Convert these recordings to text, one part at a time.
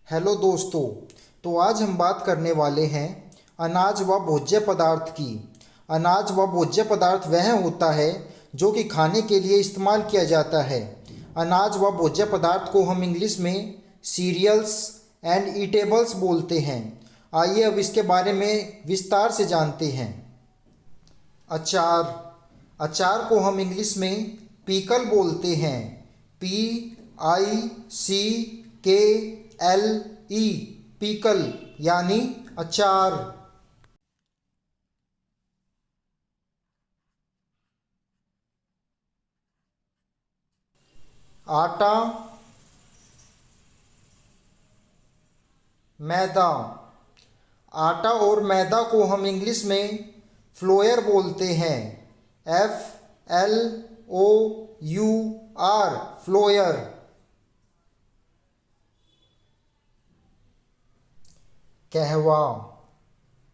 Hello दोस्तों। तो आज हम बात करने वाले हैं अनाज व भोज्य पदार्थ की। अनाज व भोज्य पदार्थ वह होता है जो कि खाने के लिए इस्तेमाल किया जाता है। अनाज व भोज्य पदार्थ को हम इंग्लिश में सीरियल्स एंड ईटेबल्स बोलते हैं। आइए अब इसके बारे में विस्तार से जानते हैं। अचार। अचार को हम इंग्लिश में पीकल बोलते हैं। PICKLE पीकल यानी अचार। आटा, मैदा। आटा और मैदा को हम इंग्लिश में फ्लोयर बोलते हैं। FLOUR फ्लोयर। कहवा।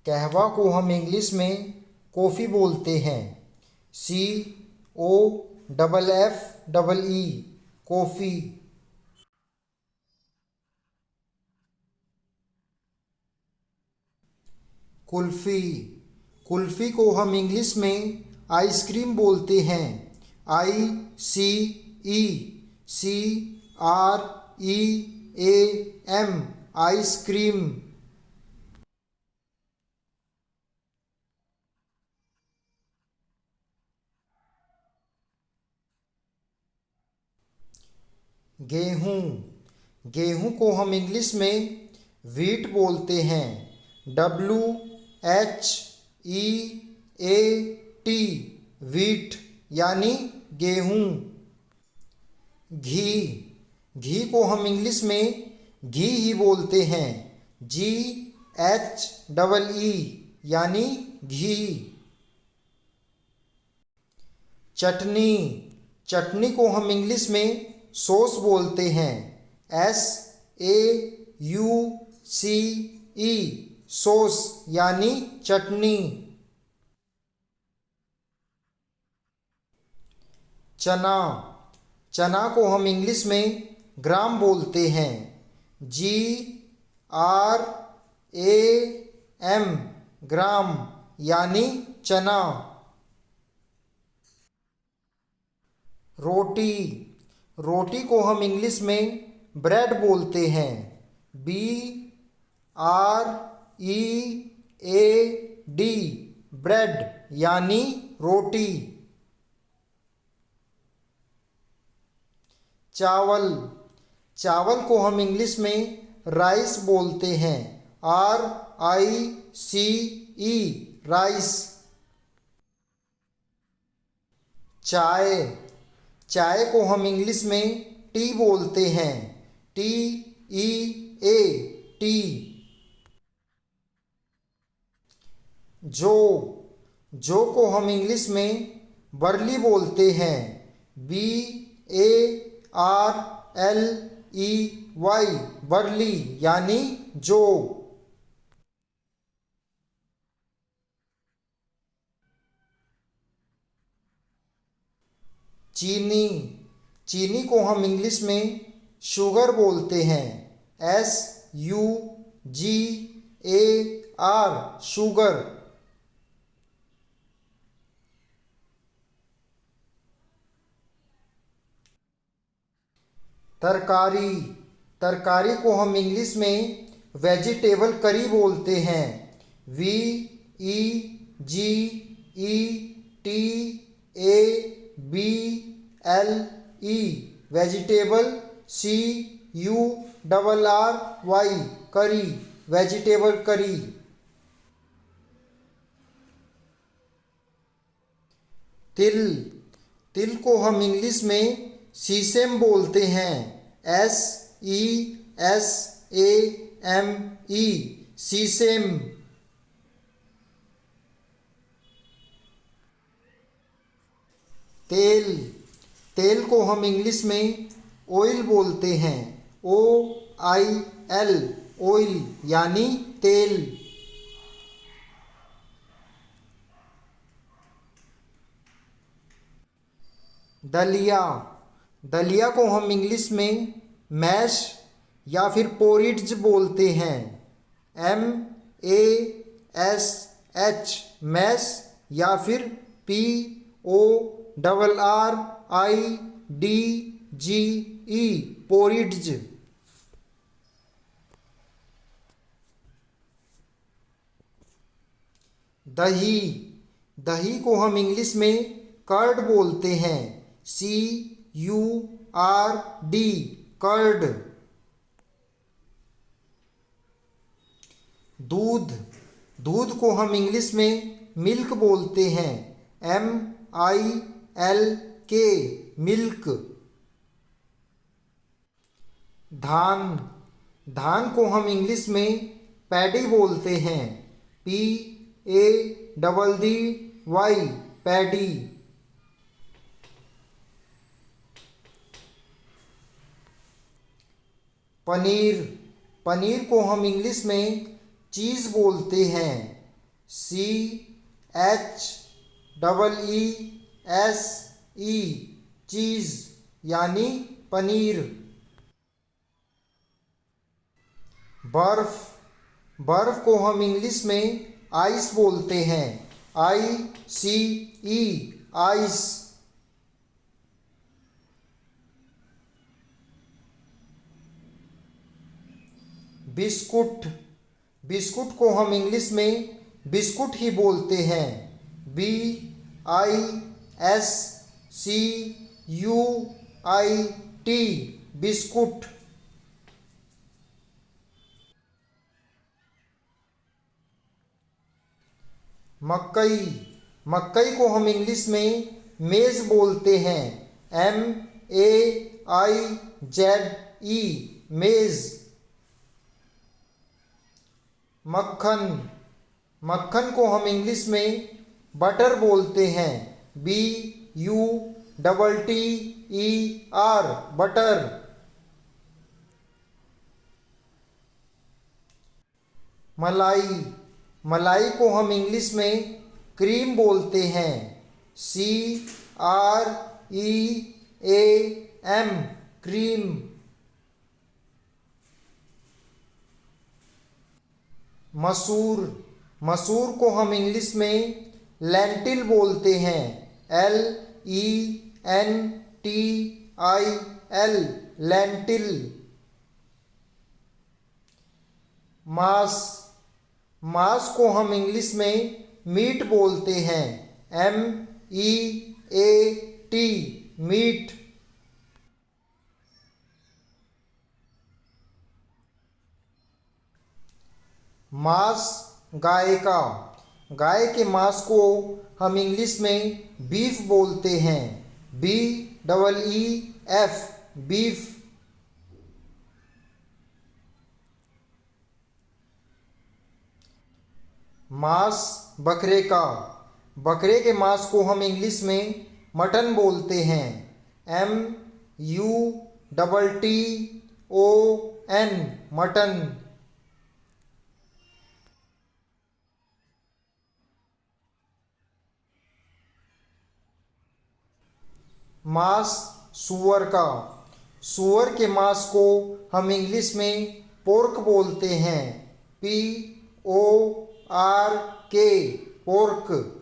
कहवा को हम इंग्लिश में कॉफ़ी बोलते हैं। COFFEE coffee. कुल्फ़ी। कुल्फ़ी को हम इंग्लिश में आइसक्रीम बोलते हैं। ICECREAM ice cream. गेहूँ। गेहूँ को हम इंग्लिश में व्हीट बोलते हैं। WHEAT व्हीट यानी गेहूँ। घी। घी को हम इंग्लिश में घी ही बोलते हैं। GHEE यानी घी। चटनी। चटनी को हम इंग्लिश में सॉस बोलते हैं। SAUCE सॉस यानी चटनी। चना। चना को हम इंग्लिश में ग्राम बोलते हैं। GRAM ग्राम यानी चना। रोटी। रोटी को हम इंग्लिश में ब्रेड बोलते हैं। BREAD ब्रेड यानी रोटी। चावल। चावल को हम इंग्लिश में राइस बोलते हैं। RICE rice. चाय। चाय को हम इंग्लिश में टी बोलते हैं। TEA T. जौ को हम इंग्लिश में बरली बोलते हैं। BARLEY बरली यानी जौ। चीनी। चीनी को हम इंग्लिश में शुगर बोलते हैं। SUGAR sugar. तरकारी। तरकारी को हम इंग्लिश में वेजिटेबल करी बोलते हैं। VEGETABLE vegetable. CURRY करी वेजिटेबल करी। तिल। तिल को हम इंग्लिश में सीसेम बोलते हैं। SESAME sesame. तेल। तेल को हम इंग्लिश में ऑयल बोलते हैं। OIL ऑयल यानी तेल। दलिया। दलिया को हम इंग्लिश में मैश या फिर पोरिड्ज बोलते हैं। MASH मैश या फिर PORRIDGE पोरिड्ज। दही, दही को हम इंग्लिश में कर्ड बोलते हैं। CURD curd. दूध, दूध को हम इंग्लिश में मिल्क बोलते हैं। MILK milk. धान, धान को हम इंग्लिश में पैडी बोलते हैं। PADDY paddy. पनीर, पनीर को हम इंग्लिश में चीज़ बोलते हैं। CHEESE चीज़ यानी पनीर। बर्फ, बर्फ को हम इंग्लिश में आइस बोलते हैं। ICE ice. बिस्कुट, बिस्कुट को हम इंग्लिश में बिस्कुट ही बोलते हैं। BISCUIT biscuit. मकई, मकई को हम इंग्लिश में मेज़ बोलते हैं। MAIZE मेज़। मक्खन, मक्खन को हम इंग्लिश में बटर बोलते हैं। BUTTER butter. मलाई, मलाई को हम इंग्लिश में क्रीम बोलते हैं। CREAM cream. मसूर, मसूर को हम इंग्लिश में लेंटिल बोलते हैं। LENTIL lentil. मांस, मांस को हम इंग्लिश में मीट बोलते हैं। MEAT meat. मांस गाय का, गाय के मांस को हम इंग्लिश में बीफ बोलते हैं। BEEF beef. मांस बकरे का, बकरे के मांस को हम इंग्लिश में मटन बोलते हैं। MUTTON mutton. मांस सूअर का, सूअर के मांस को हम इंग्लिश में पोर्क बोलते हैं। PORK pork.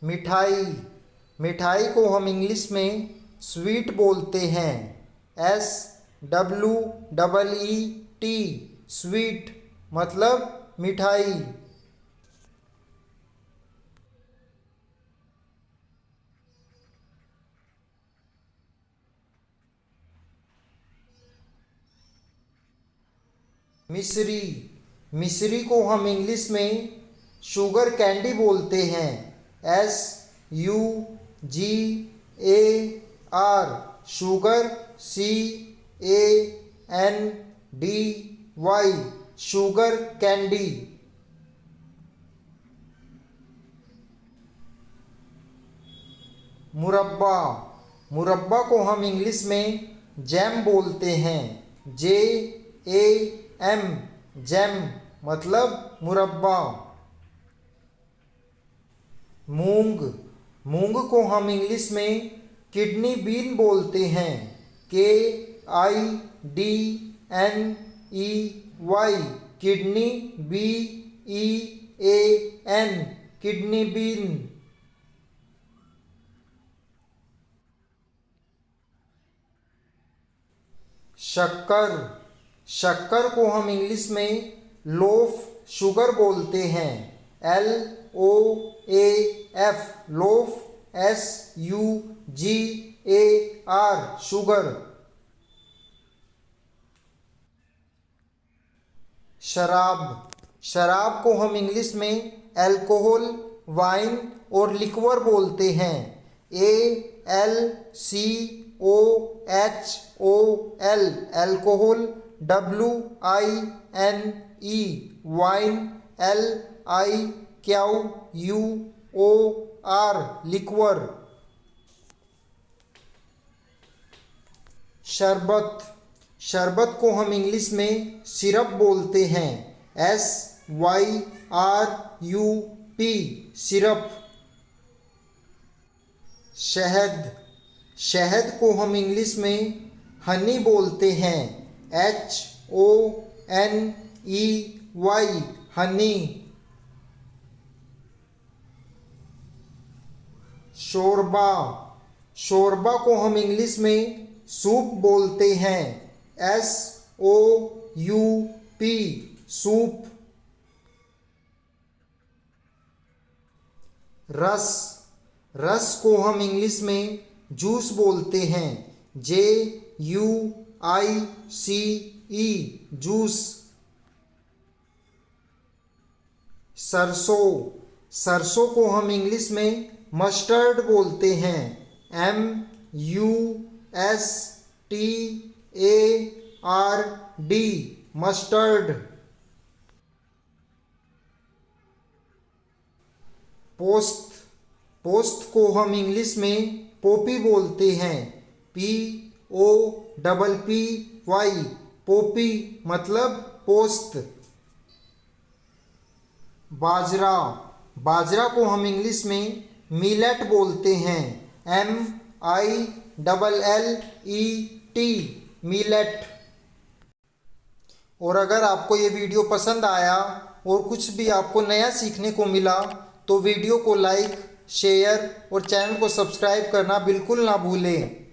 मिठाई, मिठाई को हम इंग्लिश में स्वीट बोलते हैं। SWEET स्वीट मतलब मिठाई। मिश्री, मिश्री को हम इंग्लिश में शुगर कैंडी बोलते हैं। SUGAR sugar CANDY sugar candy. मुरब्बा, मुरब्बा को हम इंग्लिश में जैम बोलते हैं। JAM जैम मतलब मुरब्बा। मूंग, मूंग को हम इंग्लिश में किडनी बीन बोलते हैं। KIDNEY, kidney, BEAN, kidney bean. शक्कर, शक्कर को हम इंग्लिश में लोफ शुगर बोलते हैं। LOAF, loaf, SUGAR, sugar. शराब, शराब को हम इंग्लिश में अल्कोहल, वाइन और लिक्वर बोलते हैं। ALCOHOL, alcohol, WINE, wine, LIQUOR, liquor. शरबत, शरबत को हम इंग्लिश में सिरप बोलते हैं। SYRUP, syrup. शहद, शहद को हम इंग्लिश में हनी बोलते हैं। HONEY, हनी। शोरबा, शोरबा को हम इंग्लिश में सूप बोलते हैं। SOUP, soup. रस, रस को हम इंग्लिश में जूस बोलते हैं। JUICE, juice. सरसों, सरसों को हम इंग्लिश में मस्टर्ड बोलते हैं। MUSTARD, mustard. पोस्त, पोस्त को हम इंग्लिश में पोपी बोलते हैं। POPPY, पोपी, मतलब पोस्त। बाजरा, बाजरा को हम इंग्लिश में मिलेट बोलते हैं। MILLET, millet. और अगर आपको ये वीडियो पसंद आया और कुछ भी आपको नया सीखने को मिला तो वीडियो को लाइक, शेयर और चैनल को सब्सक्राइब करना बिल्कुल ना भूलें।